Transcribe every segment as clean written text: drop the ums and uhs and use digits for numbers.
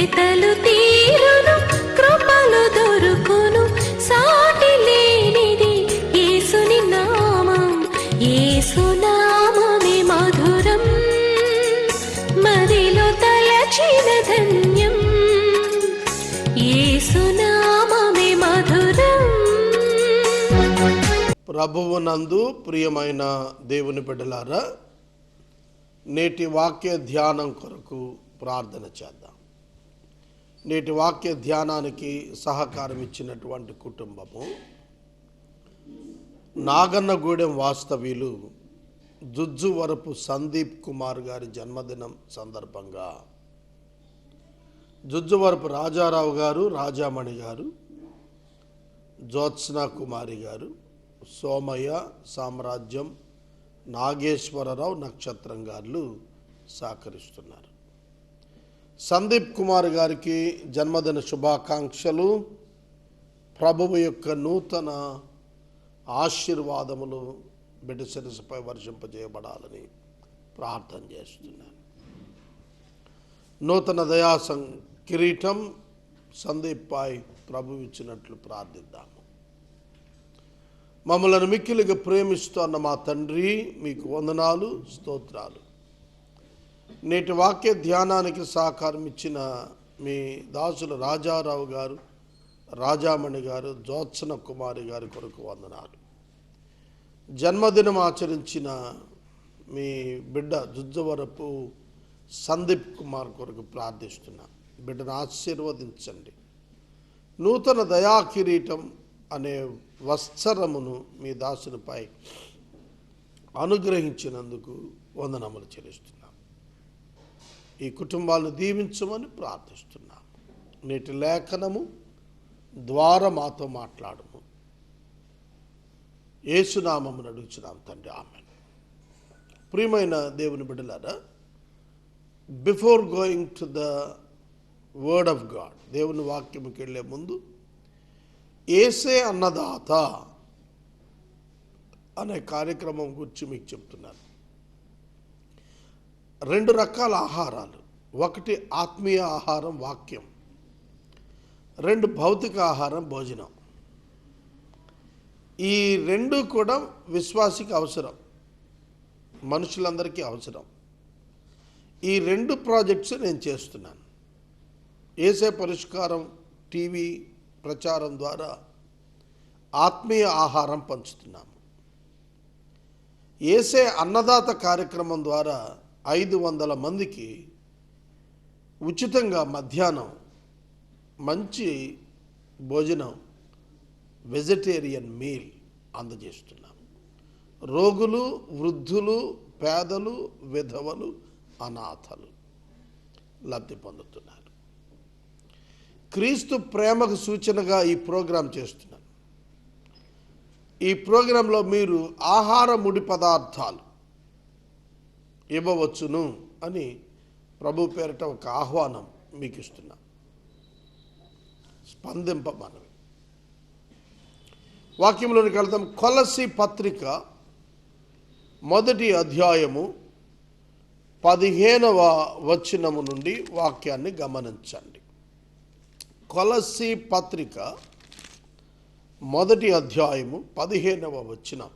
వెతలు తీరును, కృపలు దొరుకును, సాటి లేనిది యేసుని నామం. యేసునామమే మధురం, మదిలో తలచిన ధన్యం. యేసునామమే మధురం. ప్రభువునందు ప్రియమైన దేవుని బిడ్డలారా, నేటి వాక్య ధ్యానం కొరకు ప్రార్థన చేద్దాం. నేటి వాక్య ధ్యానానికి సహకారం ఇచ్చినటువంటి కుటుంబము నాగన్నగూడెం వాస్తవ్యులు జుజ్జువరపు సందీప్ కుమార్ గారి జన్మదినం సందర్భంగా జుజ్జువరపు రాజారావు గారు, రాజామణి గారు, జ్యోత్స్నా కుమారి గారు, సోమయ్య, సామ్రాజ్యం, నాగేశ్వరరావు, నక్షత్రం గారు సహకరిస్తున్నారు. సందీప్ కుమార్ గారికి జన్మదిన శుభాకాంక్షలు. ప్రభువు యొక్క నూతన ఆశీర్వాదములు బిడ్డ శిరస్సుపై వర్షింపజేయబడాలని ప్రార్థన చేస్తున్నాను. నూతన దయా కిరీటం సందీప్ పై ప్రభు ఇచ్చినట్లు ప్రార్థిద్దాము. మమ్మలను మిక్కిలిగా ప్రేమిస్తున్న మా తండ్రి, మీకు వందనాలు, స్తోత్రాలు. నేటి వాక్య ధ్యానానికి సహకారం ఇచ్చిన మీ దాసులు రాజారావు గారు, రాజామణి గారు, జ్యోత్సన కుమారి గారి కొరకు వందనాలు. జన్మదినం ఆచరించిన మీ బిడ్డ జుజ్జవరపు సందీప్ కుమార్ కొరకు ప్రార్థిస్తున్నా. బిడ్డను ఆశీర్వదించండి. నూతన దయా కిరీటం అనే వస్త్రమును మీ దాసునిపై అనుగ్రహించినందుకు వందనములు చెల్లిస్తున్నాం. ఈ కుటుంబాలను దీవించమని ప్రార్థిస్తున్నాం. నేటి లేఖనము ద్వారా మాతో మాట్లాడము. యేసునామమును అడుగుచున్నాం తండ్రి, ఆమేన్. ప్రియమైన దేవుని బిడ్డలారా, before going to the word of God, దేవుని వాక్యముకి వెళ్ళే ముందు యేసే అన్నదాత అనే కార్యక్రమం గురించి మీకు చెప్తున్నాను. 2 రకాల ఆహారాలు. ఒకటి ఆత్మీయ ఆహారం, వాక్యం. 2 భౌతిక ఆహారం, భోజనం. ఈ 2 కూడా విశ్వాసికి అవసరం, మనుషులందరికీ అవసరం. ఈ 2 ప్రాజెక్ట్స్ నేను చేస్తున్నాను. యేసే పరిష్కారం టీవీ ప్రచారం ద్వారా ఆత్మీయ ఆహారం పంచుతున్నాము. యేసే అన్నదాత కార్యక్రమం ద్వారా 500 మందికి ఉచితంగా మధ్యాహ్నం మంచి భోజనం, వెజిటేరియన్ మీల్ అందజేస్తున్నాము. రోగులు, వృద్ధులు, పేదలు, విధవలు, అనాథలు లబ్ధి పొందుతున్నారు. క్రీస్తు ప్రేమకు సూచనగా ఈ ప్రోగ్రాం చేస్తున్నాను. ఈ ప్రోగ్రాంలో మీరు ఆహార ముడి పదార్థాలు ఇవ్వవచ్చును అని ప్రభు పేరిట ఒక ఆహ్వానం మీకు ఇస్తున్నాం. స్పందింపమనవి. వాక్యంలోనికి వెళ్తాం. కొలస్సీ పత్రిక 1వ అధ్యాయము 15వ వచనము నుండి వాక్యాన్ని గమనించండి. కొలస్సీ పత్రిక 1వ అధ్యాయము 15వ వచనం.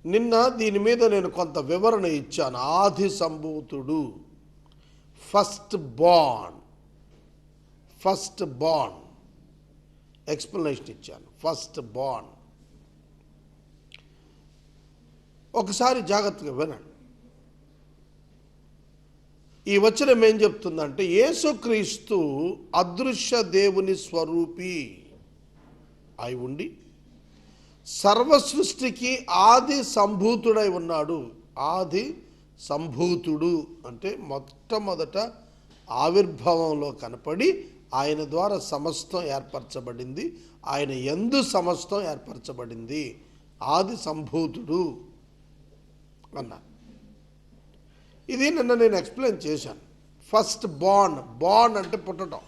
నిన్న దీని మీద నేను కొంత వివరణ ఇచ్చాను. ఆది సంభూతుడు, ఫస్ట్ బార్న్ ఎక్స్ప్లెనేషన్ ఇచ్చాను. ఫస్ట్ బార్న్ ఒకసారి జాగ్రత్తగా వినండి. ఈ వచనం ఏం చెప్తుందంటే, యేసుక్రీస్తు అదృశ్య దేవుని స్వరూపి అయి ఉండి సర్వ సృష్టికి ఆది సంభూతుడై ఉన్నాడు. ఆది సంభూతుడు అంటే మొట్టమొదట ఆవిర్భావంలో కనపడి ఆయన ద్వారా సమస్తం ఏర్పరచబడింది, ఆయన యందు సమస్తం ఏర్పరచబడింది. ఆది సంభూతుడు అన్నారు. ఇది నిన్న నేను ఎక్స్ప్లెయిన్ చేశాను. ఫస్ట్ బార్న్ అంటే పుట్టడం,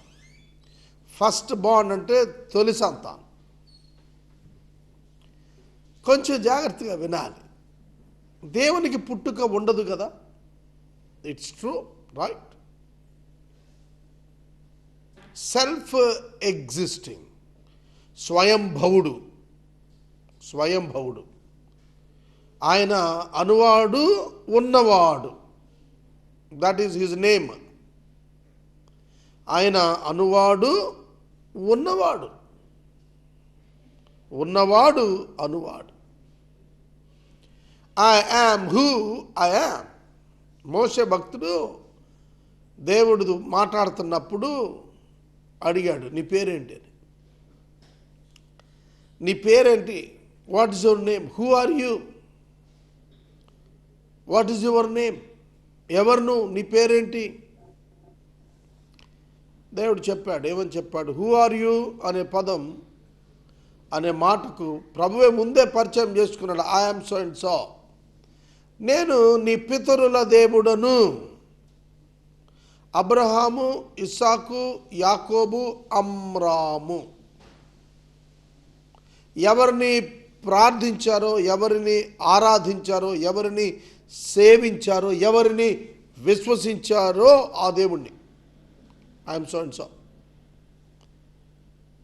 ఫస్ట్ బార్న్ అంటే తొలి సంతానం. కొంచెం జాగ్రత్తగా వినాలి. దేవునికి పుట్టుక ఉండదు కదా, it's true, right? Self existing, స్వయంభవుడు. ఆయన అనువాడు, ఉన్నవాడు. That is his name. ఆయన అనువాడు, ఉన్నవాడు. అనువాడు. I am who I am. Moshe భక్తుడు దేవుడు మాట్లాడుతున్నప్పుడు అడిగాడు, నీ పేరేంటి అని. నీ పేరేంటి? What is your name? Who are you? What is your name? ఎవరు నువ్వు? నీ పేరేంటి? దేవుడు చెప్పాడు. ఏమని చెప్పాడు? హూ ఆర్ యూ అనే పదం, అనే మాటకు ప్రభువే ముందే పరిచయం చేసుకున్నాడు. I am so and so. నేను నీ పితరుల దేవుడను. అబ్రహాము, ఇస్సాకు, యాకోబు, అమ్రాము. ఎవరిని ప్రార్థించారో, ఎవరిని ఆరాధించారో, ఎవరిని సేవించారో, ఎవరిని విశ్వసించారో ఆ దేవుణ్ణి. I'm so and so.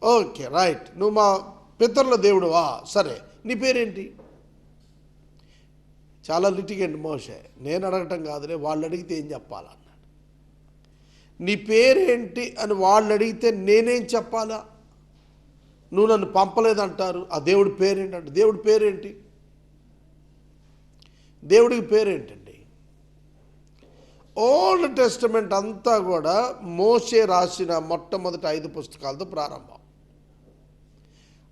Okay, right. నువ్వు మా పితరుల దేవుడువా? సరే, నీ పేరేంటి? చాలా లిటిగెంట్ మోషే. నేను అడగటం కాదులే, వాళ్ళు అడిగితే ఏం చెప్పాలన్నాడు. నీ పేరేంటి అని వాళ్ళు అడిగితే నేనేం చెప్పాలా? నువ్వు నన్ను పంపలేదంటారు. ఆ దేవుడి పేరేంటంటే, దేవుడి పేరేంటి? దేవుడికి పేరేంటండి? ఓల్డ్ టెస్టమెంట్ అంతా కూడా మోషే రాసిన మొట్టమొదటి 5 పుస్తకాలతో ప్రారంభం.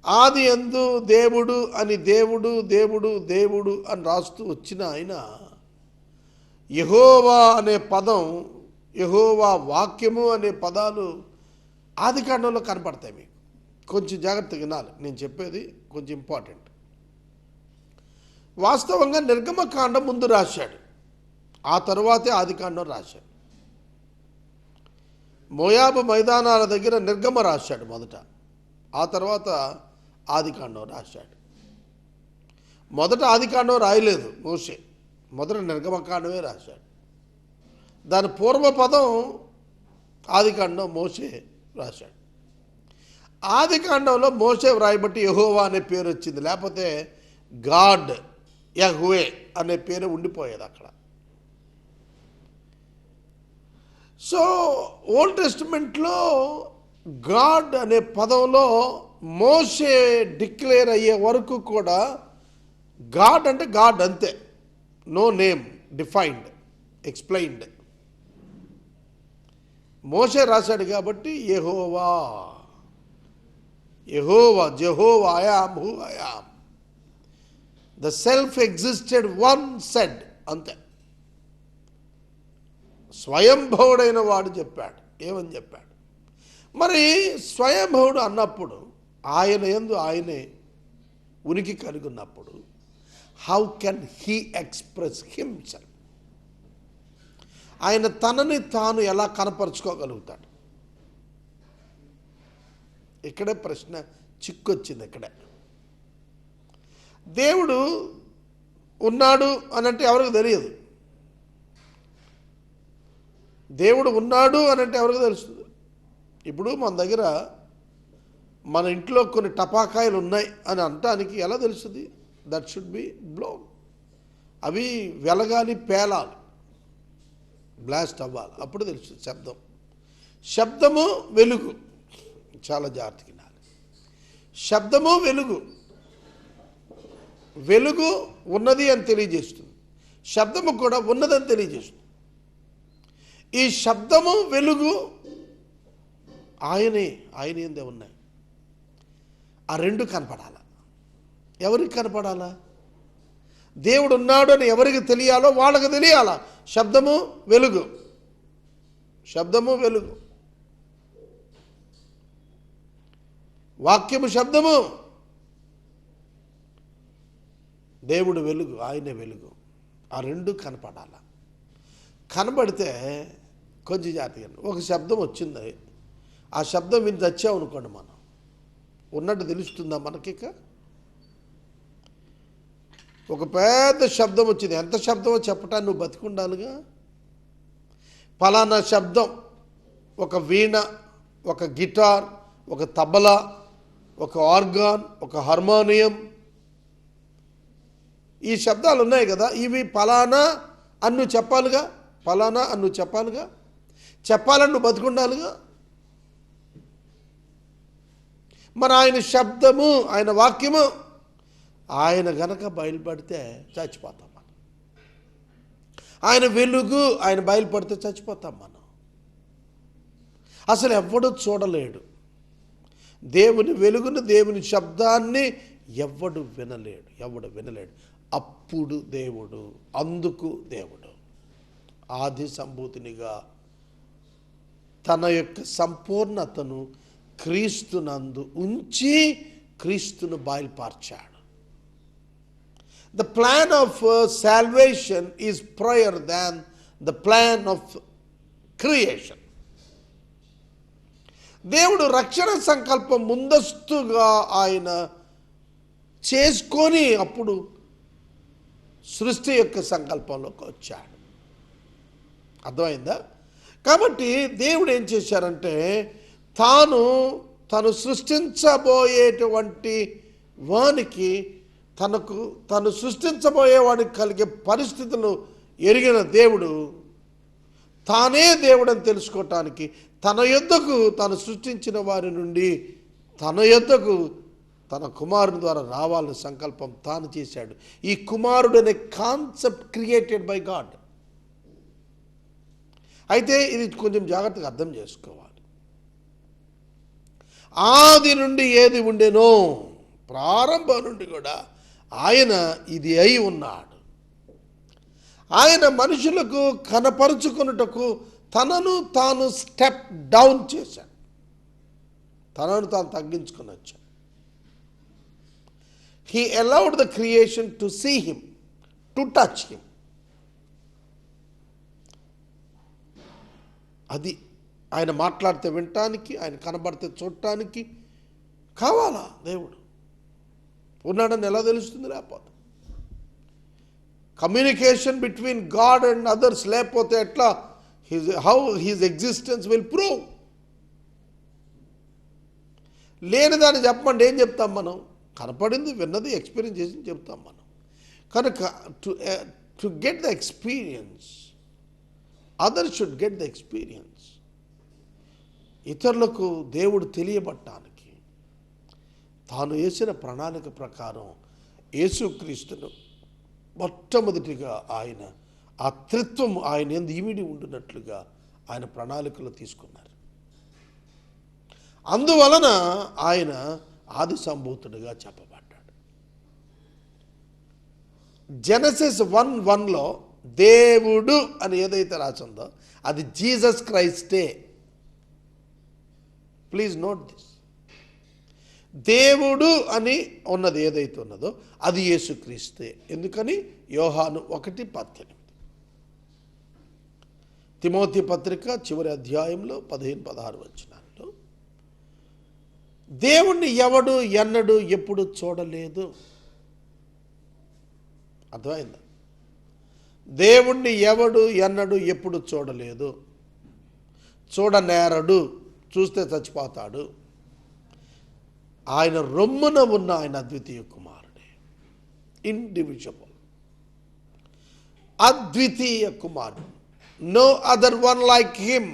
ఆది యందు దేవుడు అని దేవుడు దేవుడు దేవుడు అని రాస్తూ వచ్చిన ఆయన యెహోవా అనే పదం, యెహోవా వాక్యము అనే పదాలు ఆది కాండంలో కనపడతాయి. మీకు కొంచెం జాగ్రత్తగా వినాలి, నేను చెప్పేది కొంచెం ఇంపార్టెంట్. వాస్తవంగా నిర్గమకాండం ముందు రాశాడు, ఆ తరువాతే ఆది కాండం రాశాడు. మోయాబు మైదానాల దగ్గర నిర్గమ రాశాడు మొదట, ఆ తర్వాత ఆది కాండం రాశాడు. మొదట ఆది కాండం రాయలేదు మోషే, మొదట నిర్గమకాండమే రాశాడు. దాని పూర్వపదం ఆది కాండం మోషే రాశాడు. ఆది కాండంలో మోషే వ్రాయబట్టి యెహోవా అనే పేరు వచ్చింది, లేకపోతే గాడ్, యహ్వే అనే పేరు ఉండిపోయేది అక్కడ. సో ఓల్డ్ టెస్టిమెంట్లో గాడ్ అనే పదంలో మోషే డిక్లేర్ అయ్యే వరకు కూడా గాడ్ అంటే గాడ్ అంతే, no name defined, explained. Moshe రాశాడు కాబట్టి Yehovah, Yehovah, Jehovah, I am who I am, the self existed one said, అంతే. స్వయంభవుడైన వాడు చెప్పాడు. ఏమని చెప్పాడు? మరి స్వయంభవుడు అన్నప్పుడు ఆయన యందు ఆయనే ఉనికి కలిగి ఉన్నప్పుడు how can he express himself? ఆయన తనని తాను ఎలా కనపరుచుకోగలుగుతాడు? ఇక్కడే ప్రశ్న చిక్కొచ్చింది. ఇక్కడే దేవుడు ఉన్నాడు అనంటే ఎవరికి తెలియదు. దేవుడు ఉన్నాడు అనంటే ఎవరికి తెలుస్తుంది? ఇప్పుడు మన దగ్గర మన ఇంట్లో కొన్ని టపాకాయలు ఉన్నాయి అని అనటానికి ఎలా తెలుస్తుంది? That should be blown. అవి వెలగాలి, పేలాలి, బ్లాస్ట్ అవ్వాలి, అప్పుడు తెలుస్తుంది శబ్దం. శబ్దము వెలుగు, చాలా జాగ్రత్తగా వినాలి. శబ్దము వెలుగు, వెలుగు ఉన్నది అని తెలియజేస్తుంది, శబ్దము కూడా ఉన్నదని తెలియజేస్తుంది. ఈ శబ్దము వెలుగు ఆయన ఏందే ఉన్నాయి. ఆ రెండు కనపడాలా. ఎవరికి కనపడాలా? దేవుడు ఉన్నాడు అని ఎవరికి తెలియాలో వాళ్ళకి తెలియాలా. శబ్దము వెలుగు, శబ్దము వెలుగు, వాక్యము శబ్దము, దేవుడు వెలుగు, ఆయనే వెలుగు. ఆ రెండు కనపడాలా. కనబడితే కొంచెం జాగ్రత్తగా, ఒక శబ్దం వచ్చింది, ఆ శబ్దం విని తెచ్చామనుకోండి, మనం ఉన్నట్టు తెలుస్తుందా మనకి? ఒక పెద్ద శబ్దం వచ్చింది, ఎంత శబ్దమో చెప్పటాన్ని నువ్వు బతికుండాలిగా. ఫలానా శబ్దం, ఒక వీణ, ఒక గిటార్, ఒక తబలా, ఒక ఆర్గాన్, ఒక హార్మోనియం, ఈ శబ్దాలు ఉన్నాయి కదా, ఇవి ఫలానా అని నువ్వు చెప్పాలిగా, ఫలానా అని నువ్వు చెప్పాలిగా, చెప్పాలని నువ్వు బతుకుండాలిగా. మరి ఆయన శబ్దము, ఆయన వాక్యము, ఆయన గనక బయలుపడితే చచ్చిపోతాం మనం. ఆయన వెలుగు ఆయన బయలుపడితే చచ్చిపోతాం మనం. అసలు ఎవడు చూడలేడు దేవుని వెలుగును, దేవుని శబ్దాన్ని ఎవడు వినలేడు. అప్పుడు దేవుడు, అందుకు దేవుడు ఆది సంభూతినిగా తన యొక్క సంపూర్ణతను క్రీస్తునందు ఉంచి క్రీస్తును బయలుపరిచాడు. The plan of salvation is prior than the plan of creation. దేవుడు రక్షణ సంకల్పం ముందస్తుగా ఆయన చేసుకొని అప్పుడు సృష్టి యొక్క సంకల్పంలోకి వచ్చాడు. అర్థమైందా? కాబట్టి దేవుడు ఏం చేశారంటే తను సృష్టించబోయేటువంటి వానికి తను సృష్టించబోయేవాడికి కలిగే పరిస్థితులు ఎరిగిన దేవుడు తానే దేవుడని తెలుసుకోవటానికి తన యొద్దకు తాను సృష్టించిన వారి నుండి తన యొద్దకు తన కుమారుని ద్వారా రావాలని సంకల్పం తాను చేశాడు. ఈ కుమారుడు అనే కాన్సెప్ట్ క్రియేటెడ్ బై గాడ్. అయితే ఇది కొంచెం జాగ్రత్తగా అర్థం చేసుకోవాలి. ఆది నుండి ఏది ఉండేనో, ప్రారంభం నుండి కూడా ఆయన ఇది అయి ఉన్నాడు. ఆయన మనుషులకు కనపరుచుకున్నటకు తనను తాను స్టెప్ డౌన్ చేశాడు, తనను తాను తగ్గించుకుని వచ్చాడు. He allowed the creation to see him, to touch him. అది ఆయన మాట్లాడితే వినటానికి, ఆయన కనబడితే చూడటానికి కావాలా? దేవుడు ఉన్నాడని ఎలా తెలుస్తుంది? లేకపోతే communication between God and others లేకపోతే ఎట్లా? How his existence will prove? లేని దాన్ని చెప్పమండి ఏం చెప్తాం మనం? కనపడింది, విన్నది, ఎక్స్పీరియన్స్ చేసి చెప్తాం మనం. కనుక to get the experience, others should get the experience. ఇతరులకు దేవుడు తెలియబట్టానికి తాను వేసిన ప్రణాళిక ప్రకారం యేసుక్రీస్తును మొట్టమొదటిగా ఆయన ఆ త్రిత్వం ఆయన యందు ఇమిడి ఉంటున్నట్లుగా ఆయన ప్రణాళికలో తీసుకున్నారు. అందువలన ఆయన ఆది సంభూతుడిగా చెప్పబడ్డాడు. జెనసిస్ 1:1లో దేవుడు అని ఏదైతే రాసిందో అది జీసస్ క్రైస్టే. Please note this. దేవుడు అని ఉన్నది ఏదైతే ఉన్నదో అది యేసుక్రీస్తే. ఎందుకని? యోహాను 1:18, తిమోతి పత్రిక చివరి అధ్యాయంలో 15-16 వచనాల్లో దేవుణ్ణి ఎవడు ఎన్నడు ఎప్పుడు చూడలేదు. అర్థమైందా? దేవుణ్ణి ఎవడు ఎన్నడు ఎప్పుడు చూడలేదు, చూడనేరడు, చూస్తే చచ్చిపోతాడు. ఆయన రొమ్మున ఉన్న ఆయన అద్వితీయ కుమారుడే, ఇండివిజువల్, అద్వితీయ కుమారుడు. No other one like him.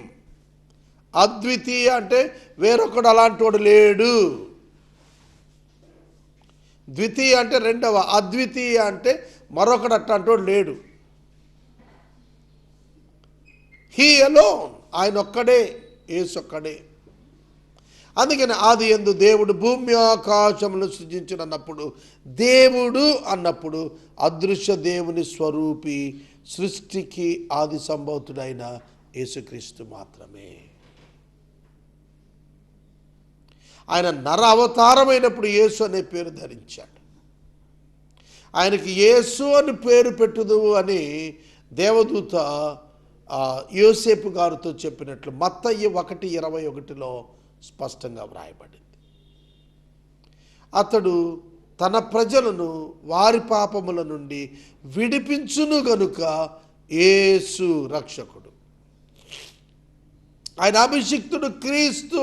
అద్వితీయ అంటే వేరొకడు అలాంటి వాడు లేడు. ద్వితీయ అంటే రెండవ, అద్వితీయ అంటే మరొకడు అట్లాంటి వాడు లేడు. హీ అలోన్, ఆయన ఒక్కడే, యేసు ఒక్కడే. అందుకని ఆది యందు దేవుడు భూమి ఆకాశములను సృజించినప్పుడు, దేవుడు అన్నప్పుడు అదృశ్య దేవుని స్వరూపి, సృష్టికి ఆది సంభూతుడైన యేసుక్రీస్తు మాత్రమే. ఆయన నర అవతారమైనప్పుడు యేసు అనే పేరు ధరించాడు. ఆయనకి యేసు అని పేరు పెట్టుదు అని దేవదూత యోసేపు గారితో చెప్పినట్లు మత్తయి 1:21లో స్పష్టంగా వ్రాయబడింది. అతడు తన ప్రజలను వారి పాపముల నుండి విడిపించును గనుక యేసు రక్షకుడు. ఆయన అభిషిక్తుడు క్రీస్తు.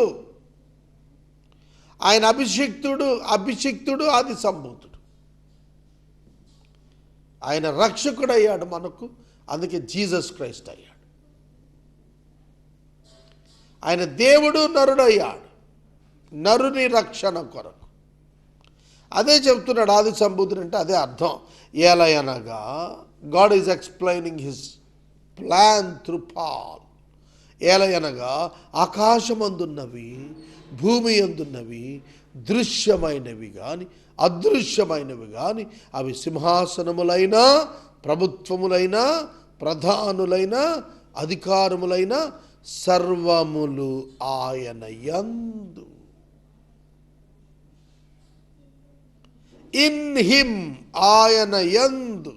ఆయన అభిషిక్తుడు ఆది సంభూతుడు. ఆయన రక్షకుడు అయ్యాడు మనకు. అందుకే జీసస్ క్రైస్ట్ అయ్యాడు. ఆయన దేవుడు నరుడు అయ్యాడు, నరుని రక్షణ కొరకు. అదే చెప్తున్నాడు ఆది సంభూతుడు అంటే అదే అర్థం. ఎలయనగా God is explaining his plan through Paul. ఎలయనగా ఆకాశమందున్నవి భూమి అందున్నవి దృశ్యమైనవి కానీ అదృశ్యమైనవి కానీ అవి సింహాసనములైన ప్రభుత్వములైన ప్రధానులైన అధికారములైన సర్వములు ఆయన యందు. ఇన్ హిమ్, ఆయన యందు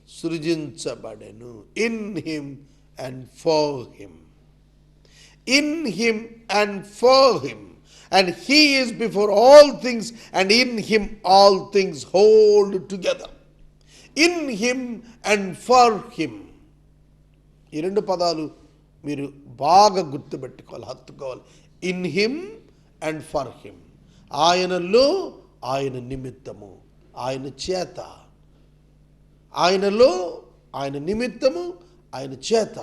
సృజించబడెను. In him and for him. In him and for him, and he is before all things, and in him all things hold together. In him and for him. ఈ రెండు పదాలు మీరు బాగా గుర్తుపెట్టుకోవాలి, హత్తుకోవాలి. In him and for him. ఆయనలో, ఆయన నిమిత్తము, ఆయన చేత. ఆయనలో, ఆయన నిమిత్తము, ఆయన చేత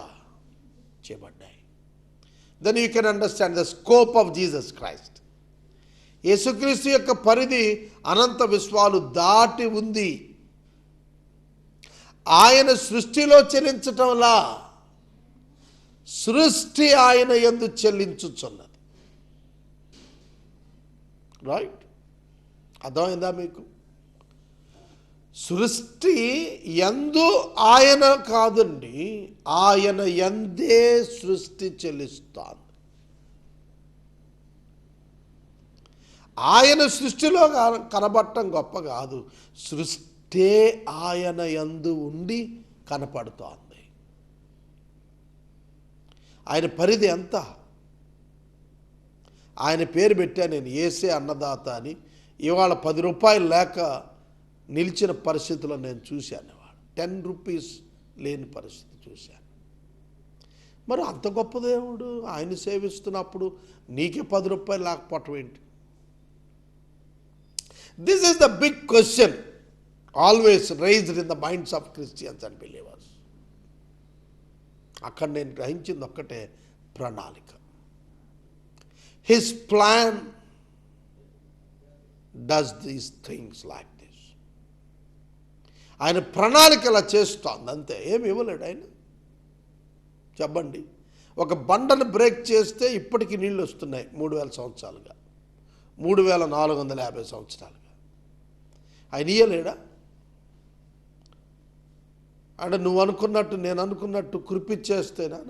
చేయబడ్డాయి. Then you can understand the scope of Jesus Christ. యేసుక్రీస్తు యొక్క పరిధి అనంత విశ్వాలు దాటి ఉంది. ఆయన సృష్టిలో చెల్లించటంలా సృష్టి ఆయన యందు చెల్లించుచున్నది. రైట్? అర్థమైందా మీకు? సృష్టి యందు ఆయన కాదండి, ఆయన యందే సృష్టి చెల్లిస్తాను. ఆయన సృష్టిలో కనబడటం గొప్ప కాదు, సృష్టి ఆయన యందు ఉండి కనపడుతోంది. ఆయన పరిధి ఎంత? ఆయన పేరు పెట్టా నేను, యేసే అన్నదాత అని. ఇవాళ 10 రూపాయలు లేక నిలిచిన పరిస్థితుల్లో నేను చూశాను. 10 రూపీస్ లేని పరిస్థితి చూశాను. మరి అంత గొప్ప దేవుడు, ఆయన సేవిస్తున్నప్పుడు నీకే 10 రూపాయలు లేకపోవటం ఏంటి? This is the big question always raised in the minds of Christians and believers. అక్కడ నేను గ్రహించింది ఒక్కటే, ప్రణాళిక. His plan does these things like this. ఆయన ప్రణాళిక ఇలా చేస్తోంది అంతే, ఏమి ఇవ్వలేడు ఆయన. చెప్పండి, ఒక బండను బ్రేక్ చేస్తే ఇప్పటికీ నీళ్ళు వస్తున్నాయి 3000 సంవత్సరాలుగా, 3450 సంవత్సరాలుగా. ఆయన ఇయ్యలేడా? అంటే నువ్వు అనుకున్నట్టు నేను అనుకున్నట్టు కురిపిచ్చేస్తేనా?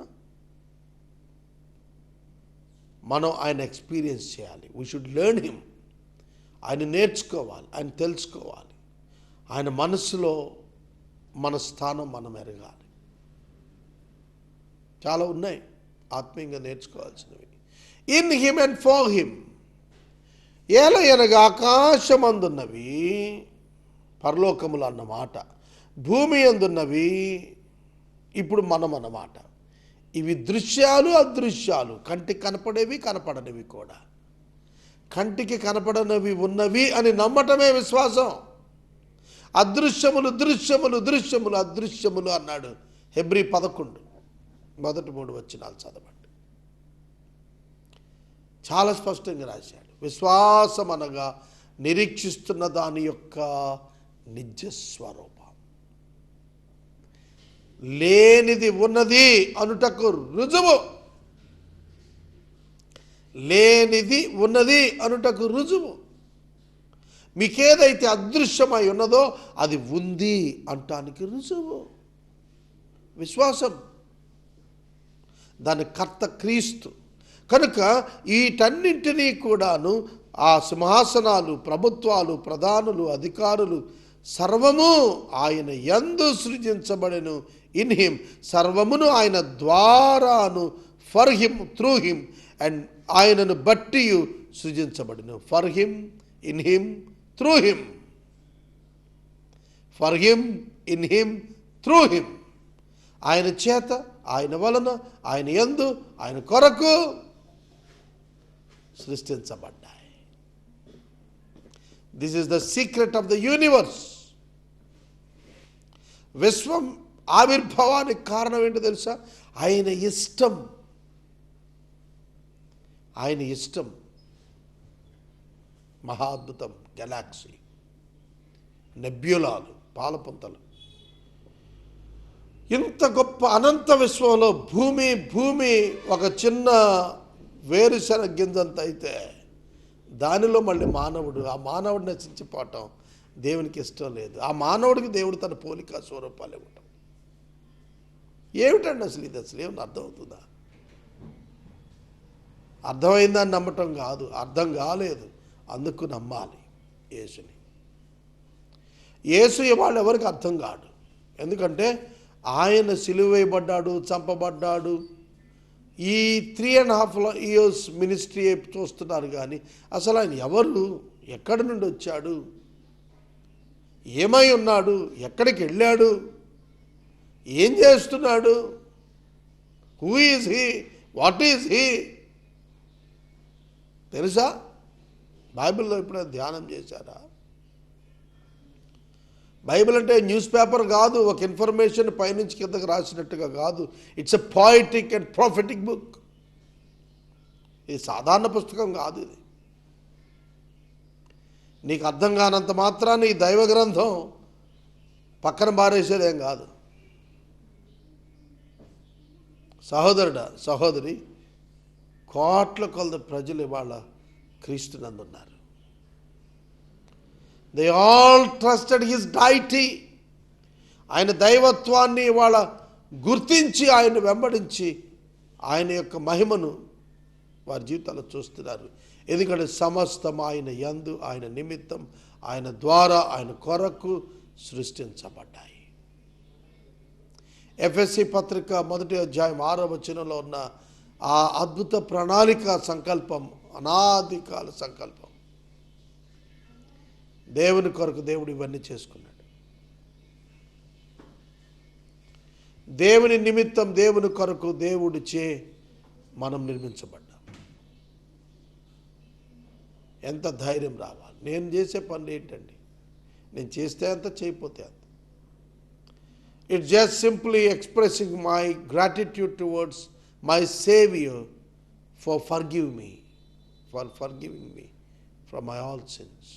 మనం ఆయన ఎక్స్పీరియన్స్ చేయాలి. We should learn him. ఆయన నేర్చుకోవాలి, ఆయన తెలుసుకోవాలి. ఆయన మనసులో మన స్థానం మనం ఎరగాలి. చాలా ఉన్నాయి ఆత్మీయంగా నేర్చుకోవాల్సినవి. In him and for him. ఏలయనగా ఆకాశమందున్నవి పరలోకములు అన్నమాట, భూమి అందున్నవి ఇప్పుడు మనం అన్నమాట. ఇవి దృశ్యాలు అదృశ్యాలు, కంటికి కనపడేవి కనపడనివి కూడా. కంటికి కనపడనివి ఉన్నవి అని నమ్మటమే విశ్వాసం. అదృశ్యములు దృశ్యములు, దృశ్యములు అదృశ్యములు అన్నాడు హెబ్రీ 11 మొదటి 3 వచనాలు చదవండి. చాలా స్పష్టంగా రాశాడు. విశ్వాసం అనగా నిరీక్షిస్తున్న దాని యొక్క నిజస్వరూపం. లేనిది ఉన్నది అనుటకు రుజువు. లేనిది ఉన్నది అనుటకు రుజువు. మీకేదైతే అదృశ్యమై ఉన్నదో అది ఉంది అంటానికి రుజువు విశ్వాసం. దాని కర్త క్రీస్తు. కనుక వీటన్నింటినీ కూడాను ఆ సింహాసనాలు, ప్రభుత్వాలు, ప్రధానులు, అధికారులు సర్వము ఆయన యందు సృజించబడెను. ఇన్ హిమ్, సర్వమును ఆయన ద్వారాను, for him, through him, and ఆయనను బట్టి సృజించబడెను. For him, in him, through him. For him, in him, through him. ఆయన చేత, ఆయన వలన, ఆయన యందు, ఆయన కొరకు సృష్టించబడ్డాయి. This is the secret of the universe. విశ్వం ఆవిర్భావానికి కారణం ఏంటో తెలుసా? ఆయన ఇష్టం. ఆయన ఇష్టం. మహా అద్భుతం. గెలాక్సీ, నెబ్యులాలు, పాలపుంతలు, ఇంత గొప్ప అనంత విశ్వంలో భూమి ఒక చిన్న వేరుశనగ గింజంత అయితే దానిలో మళ్ళీ మానవుడు, ఆ మానవుడు నశించిపోవటం దేవునికి ఇష్టం లేదు. ఆ మానవుడికి దేవుడు తన పోలిక స్వరూపాలు ఇవ్వటం ఏమిటండి అసలు ఇది? అసలు ఏమన్నా అర్థమవుతుందా? అర్థమైందని నమ్మటం కాదు, అర్థం కాలేదు, అందుకు నమ్మాలి యేసుని. యేసు ఇవాళ ఎవరికి అర్థం కాడు. ఎందుకంటే ఆయన సిలువ వేయబడ్డాడు, చంపబడ్డాడు. ఈ 3.5 years మినిస్ట్రీ చూస్తున్నారు కానీ అసలు ఆయన ఎవరు, ఎక్కడి నుండి వచ్చాడు, ఏమై ఉన్నాడు, ఎక్కడికి వెళ్ళాడు, ఏం చేస్తున్నాడు, who is he, what is he తెలుసా? బైబిల్లో ఎప్పుడైనా ధ్యానం చేశారా? బైబిల్ అంటే న్యూస్ పేపర్ కాదు, ఒక ఇన్ఫర్మేషన్ పైనుంచి కిందకి రాసినట్టుగా కాదు. It's a poetic and prophetic book. ఇది సాధారణ పుస్తకం కాదు. ఇది నీకు అర్థం కానంత మాత్రాన్ని ఈ దైవ గ్రంథం పక్కన బారేసేదేం కాదు. సహోదరుడా, సహోదరి, కోట్ల కొలది ప్రజలు ఇవాళ క్రీస్తునందున్నారు. They all trusted his deity. ఆయన దైవత్వాన్ని ఇవాళ గుర్తించి ఆయన వెంబడించి ఆయన యొక్క మహిమను వారి జీవితాల్లో చూస్తున్నారు. ఎందుకంటే సమస్తం ఆయన యందు, ఆయన నిమిత్తం, ఆయన ద్వారా, ఆయన కొరకు సృష్టించబడ్డాయి. ఎఫెసీ పత్రిక 1వ అధ్యాయం 6వ వచనంలో ఉన్న ఆ అద్భుత ప్రణాళిక సంకల్పం, అనాది కాల సంకల్పం. దేవుని కొరకు దేవుడు ఇవన్నీ చేసుకున్నాడు. దేవుని నిమిత్తం, దేవుని కొరకు దేవుడిచే మనం నిర్మించబడ్డాం. ఎంత ధైర్యం రావాలి. నేను చేసే పనులు ఏంటండి? నేను చేస్తే అంత, చేయకపోతే అంత. It's just simply expressing my gratitude towards my saviour for forgiving me from my all since.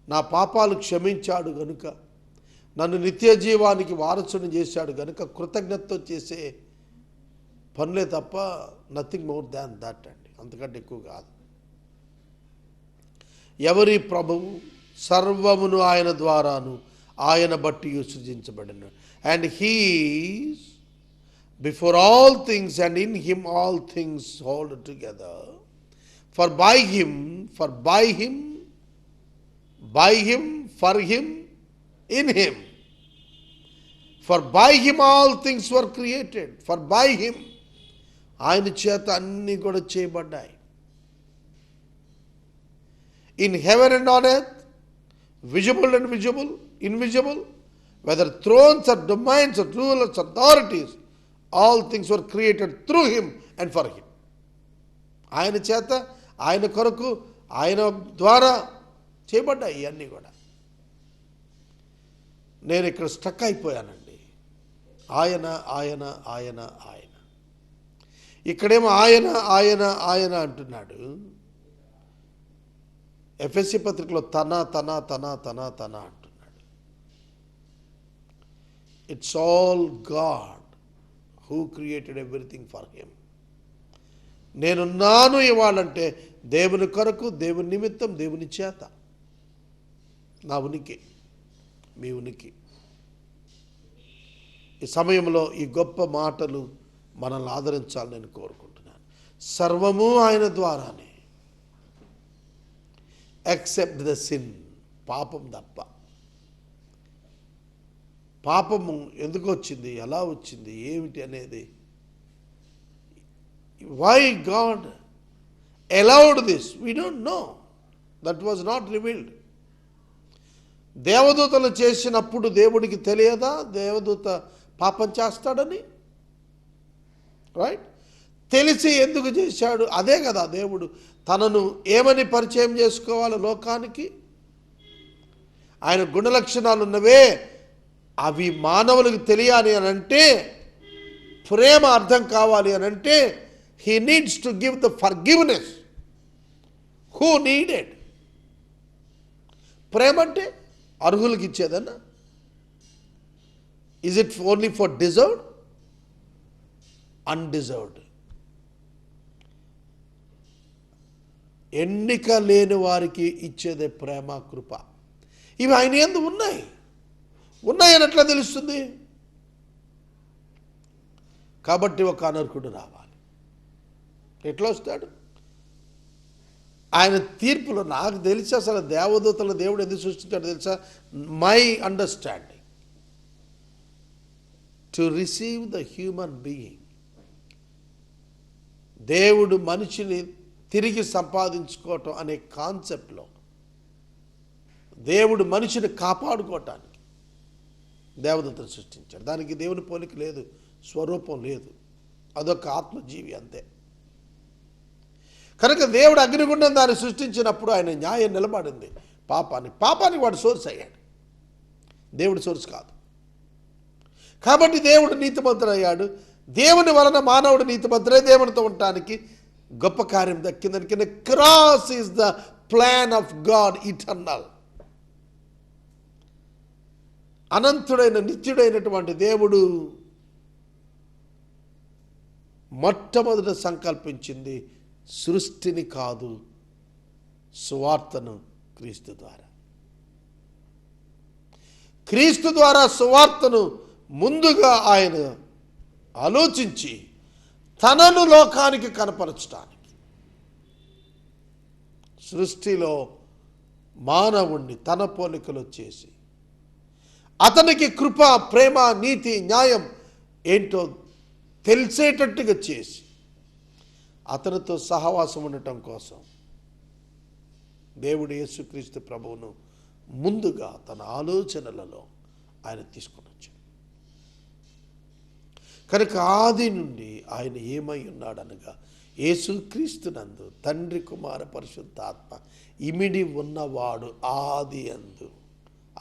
నా పాపాలు క్షమించాడు గనుక, నన్ను నిత్య జీవానికి వారసుని చేశాడు గనుక కృతజ్ఞతతో చేసే పనులే తప్ప నథింగ్ మోర్ దాన్ దట్ అండి. అంతకంటే ఎక్కువ కాదు. ఎవరి ప్రభువు? సర్వమును ఆయన ద్వారాను ఆయన బట్టి సృజించబడిన. And he's before all things and in him all things hold together. For by him, for him, in him. For by him all things were created. For by him, ఆయన చేత అన్నీ కూడా చేయబడ్డాయి. In heaven and on earth, visible and invisible, whether thrones or domains or rulers, authorities, all things were created through him and for him. ఆయన చేత, ఆయన కొరకు, ఆయన ద్వారా చేయబడ్డాయి ఇవన్నీ కూడా. నేను ఇక్కడ స్టక్ అయిపోయానండి. ఆయన ఆయన ఆయన ఆయన. ఇక్కడేమో ఆయన ఆయన ఆయన అంటున్నాడు. ఎఫెసీ పత్రికలో తన తన తన తన తన అంటున్నాడు. It's all God who created everything for him. నేనున్నాను ఇవ్వాలంటే దేవుని కొరకు, దేవుని నిమిత్తం, దేవుని చేత. నా ఉనికి, మీ ఉనికి. ఈ సమయంలో ఈ గొప్ప మాటలు మనల్ని ఆదరించాలని నేను కోరుకుంటున్నాను. సర్వము ఆయన ద్వారానే, ఎక్సెప్ట్ ద సిన్, పాపం తప్ప. పాపము ఎందుకు వచ్చింది, ఎలా వచ్చింది, ఏమిటి అనేది, why God allowed this, we don't know. That was not revealed. దేవదూతలు చేసినప్పుడు దేవుడికి తెలియదా? దేవదూత పాపం చేస్తాడని, రైట్? తెలిసి ఎందుకు చేశాడు? అదే కదా దేవుడు తనను ఏమని పరిచయం చేసుకోవాలి లోకానికి? ఆయన గుణలక్షణాలు ఉన్నవే అవి మానవులకు తెలియాలి అని అంటే, ప్రేమ అర్థం కావాలి అని అంటే, he needs to give the forgiveness who needed. ప్రేమ అంటే అర్హులకు ఇచ్చేదన్నా? Is it only for deserved? Undeserved. ఎన్నిక లేని వారికి ఇచ్చేదే ప్రేమ, కృప. ఇవి ఆయన యందు ఉన్నాయని ఎట్లా తెలుస్తుంది? కాబట్టి ఒక అనర్హుడు రావాలి. ఎట్లా వస్తాడు? ఆయన తీర్పులో నాకు తెలిసి అసలు దేవదూతల దేవుడు ఎందుకు సృష్టించాడు తెలుసా? My understanding to receive the human being. దేవుడు మనిషిని తిరిగి సంపాదించుకోవటం అనే కాన్సెప్ట్లో, దేవుడు మనిషిని కాపాడుకోవటానికి దేవదూతను సృష్టించాడు. దానికి దేవుని పోలిక లేదు, స్వరూపం లేదు, అదొక ఆత్మజీవి అంతే. కనుక దేవుడు అగ్నిగుండం దాన్ని సృష్టించినప్పుడు ఆయన న్యాయం నిలబడింది. పాపానికి వాడు సోర్స్ అయ్యాడు, దేవుడు సోర్స్ కాదు. కాబట్టి దేవుడు నీతిమంతుడయ్యాడు. దేవుని వలన మానవుడు నీతిమంతుడే దేవునితో ఉండటానికి గొప్ప కార్యం దక్కిందని. Cross is the plan of God eternal. అనంతుడైన నిత్యుడైనటువంటి దేవుడు మొట్టమొదట సంకల్పించింది సృష్టిని కాదు, సువార్తను. క్రీస్తు ద్వారా సువార్తను ముందుగా ఆయన ఆలోచించి తనను లోకానికి కనపరచడానికి సృష్టిలో మానవుణ్ణి తన పోలికలో చేసి అతనికి కృప, ప్రేమ, నీతి, న్యాయం ఏంటో తెలిసేటట్టుగా చేసి అతనితో సహవాసం ఉండటం కోసం దేవుడు యేసుక్రీస్తు ప్రభువును ముందుగా తన ఆలోచనలలో ఆయన తీసుకొని వచ్చాడు. కనుక ఆది నుండి ఆయన ఏమై ఉన్నాడనగా యేసుక్రీస్తునందు తండ్రి, కుమార, పరిశుద్ధాత్మ ఇమిడి ఉన్నవాడు ఆది అందు,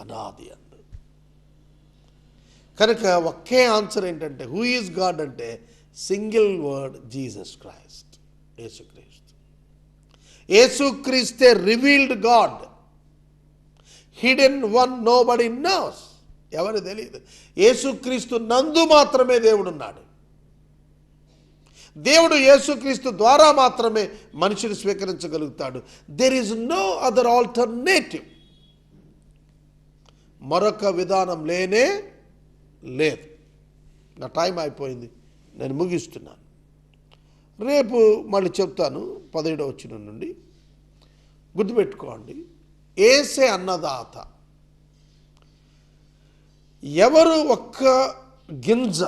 అనాది అందు. కనుక ఒకే ఆన్సర్ ఏంటంటే హూ ఈజ్ గాడ్ అంటే సింగిల్ వర్డ్ జీసస్ క్రైస్ట్, యేసుక్రీస్తు. యేసుక్రీస్తే revealed God, hidden one nobody nose. ఎవరు తెలియదు. యేసుక్రీస్తు నందు మాత్రమే దేవుడు ఉన్నాడు. దేవుడు యేసుక్రీస్తు ద్వారా మాత్రమే మనిషిని స్వీకరించగలుగుతాడు. There is no other alternative. మరొక విధానం లేనే లేదు. నా టైం అయిపోయింది, నేను ముగిస్తున్నాను. రేపు మళ్ళీ చెప్తాను 17వ వచనం నుండి. గుర్తుపెట్టుకోండి, యేసే అన్నదాత. ఎవరు ఒక్క గింజ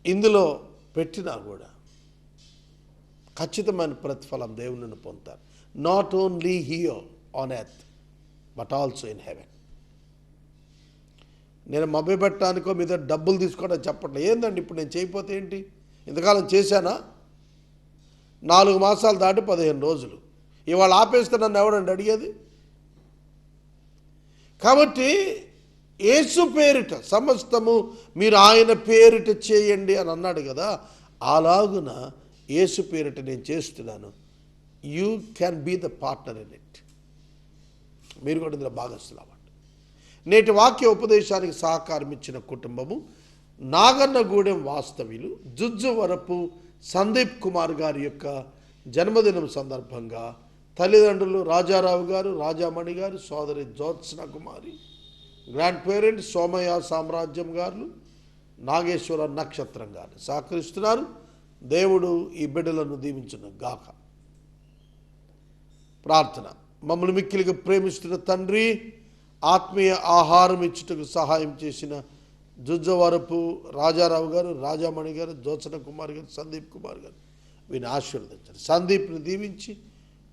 ఇందులో పెట్టినా కూడా ఖచ్చితమైన ప్రతిఫలం దేవుని పొందుతారు. Not only here on earth but also in heaven. నేను మభ్య పెట్టడానికో మీద డబ్బులు తీసుకోవడం చెప్పట్లేదు. ఏందండి ఇప్పుడు నేను చేయకపోతే ఏంటి? ఇంతకాలం చేశానా? 4 మాసాలు దాటి 15 రోజులు. ఇవాళ ఆపేస్తే నన్ను ఎవడండి అడిగేది? కాబట్టి యేసు పేరిట సమస్తము మీరు ఆయన పేరిట చేయండి అని అన్నాడు కదా, అలాగున యేసు పేరిట నేను చేస్తున్నాను. You can be the partner in it. మీరు కూడా ఇందులో భాగస్తులు అవ్వండి. నేటి వాక్య ఉపదేశానికి సహకారం ఇచ్చిన కుటుంబము నాగన్నగూడెం వాస్తవ్యులు జుజ్జువరపు సందీప్ కుమార్ గారి యొక్క జన్మదినం సందర్భంగా తల్లిదండ్రులు రాజారావు గారు, రాజామణి గారు, సోదరి జ్యోత్స్న కుమారి, గ్రాండ్ పేరెంట్స్ సోమయ్య సామ్రాజ్యం గారు, నాగేశ్వర నక్షత్రం గారు సహకరిస్తున్నారు. దేవుడు ఈ బిడ్డలను దీవించును గాక. ప్రార్థన. మమ్మల్ని మిక్కిలిగా ప్రేమిస్తున్న తండ్రి, ఆత్మీయ ఆహారం ఇచ్చుటకు సహాయం చేసిన జుజ్జవరపు రాజారావు గారు, రాజామణి గారు, జ్యోత్స్న కుమార్ గారు, సందీప్ కుమార్ గారు వీని ఆశీర్వదించండి. సందీప్ని దీవించి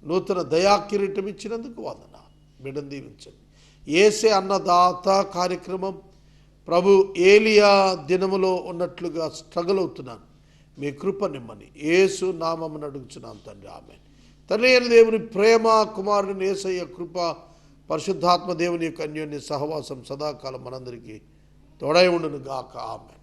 నూతన దయాకిరీటం ఇచ్చినందుకు వందనాలు. బిడ్డను దీవించండి. యేసే అన్నదాత కార్యక్రమం ప్రభు ఏలియా దినములో ఉన్నట్లుగా స్ట్రగుల్ అవుతున్నాను, మీ కృప నిమ్మని యేసు నామమున అడుగుచున్నాను తండ్రి, ఆమేన్. తండ్రి అయిన దేవుని ప్రేమ, కుమారుని యేసయ్య కృప, పరిశుద్ధాత్మ దేవుని యొక్క అన్యోన్య సహవాసం సదాకాలం మనందరికీ తోడై ఉండును గాక, ఆమేన్.